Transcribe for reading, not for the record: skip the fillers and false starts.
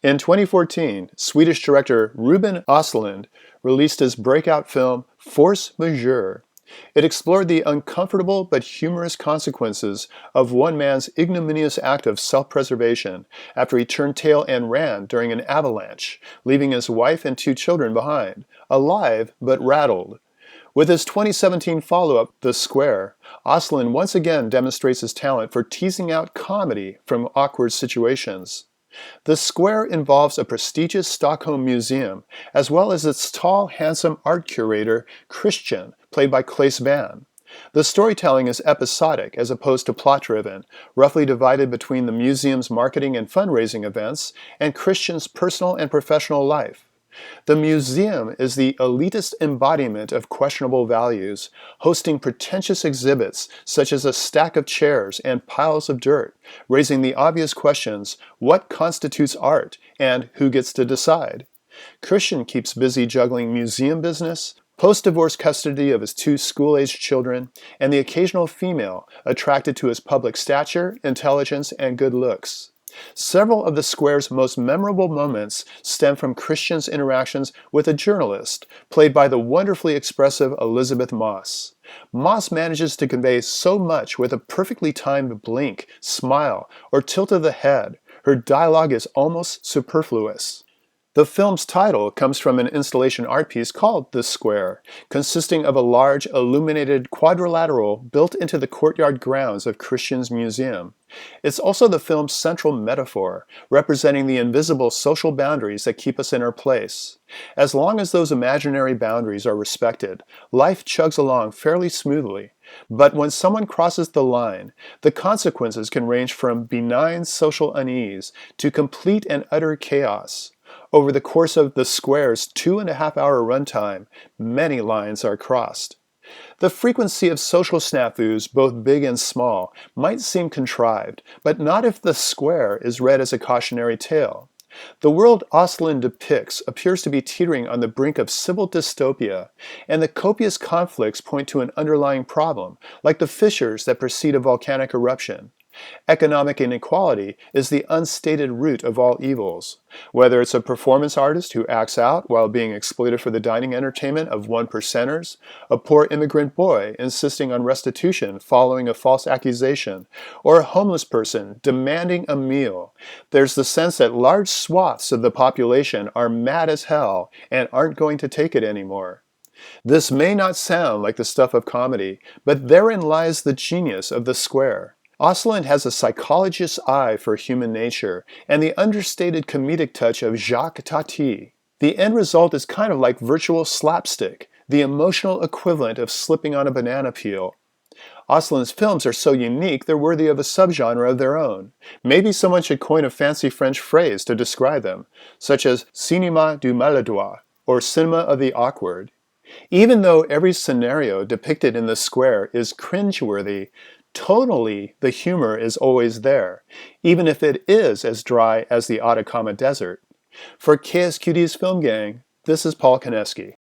In 2014, Swedish director Ruben Östlund released his breakout film Force Majeure. It explored the uncomfortable but humorous consequences of one man's ignominious act of self-preservation after he turned tail and ran during an avalanche, leaving his wife and 2 children behind, alive but rattled. With his 2017 follow-up, The Square, Östlund once again demonstrates his talent for teasing out comedy from awkward situations. The Square involves a prestigious Stockholm museum, as well as its tall, handsome art curator, Christian, played by Claes Bang. The storytelling is episodic as opposed to plot-driven, roughly divided between the museum's marketing and fundraising events and Christian's personal and professional life. The museum is the elitist embodiment of questionable values, hosting pretentious exhibits such as a stack of chairs and piles of dirt, raising the obvious questions, what constitutes art and who gets to decide? Christian keeps busy juggling museum business, post-divorce custody of his 2 school-aged children, and the occasional female attracted to his public stature, intelligence, and good looks. Several of the Square's most memorable moments stem from Christian's interactions with a journalist, played by the wonderfully expressive Elizabeth Moss. Moss manages to convey so much with a perfectly timed blink, smile, or tilt of the head. Her dialogue is almost superfluous. The film's title comes from an installation art piece called The Square, consisting of a large illuminated quadrilateral built into the courtyard grounds of Christian's museum. It's also the film's central metaphor, representing the invisible social boundaries that keep us in our place. As long as those imaginary boundaries are respected, life chugs along fairly smoothly. But when someone crosses the line, the consequences can range from benign social unease to complete and utter chaos. Over the course of The Square's 2.5-hour runtime, many lines are crossed. The frequency of social snafus, both big and small, might seem contrived, but not if The Square is read as a cautionary tale. The world Östlund depicts appears to be teetering on the brink of civil dystopia, and the copious conflicts point to an underlying problem, like the fissures that precede a volcanic eruption. Economic inequality is the unstated root of all evils. Whether it's a performance artist who acts out while being exploited for the dining entertainment of 1%ers, a poor immigrant boy insisting on restitution following a false accusation, or a homeless person demanding a meal, there's the sense that large swaths of the population are mad as hell and aren't going to take it anymore. This may not sound like the stuff of comedy, but therein lies the genius of The Square. Östlund has a psychologist's eye for human nature and the understated comedic touch of Jacques Tati. The end result is kind of like virtual slapstick, the emotional equivalent of slipping on a banana peel. Östlund's films are so unique they're worthy of a subgenre of their own. Maybe someone should coin a fancy French phrase to describe them, such as cinéma du maladroit, or cinema of the awkward. Even though every scenario depicted in The Square is cringeworthy, tonally, the humor is always there, even if it is as dry as the Atacama Desert. For KSQD's Film Gang, this is Paul Koneski.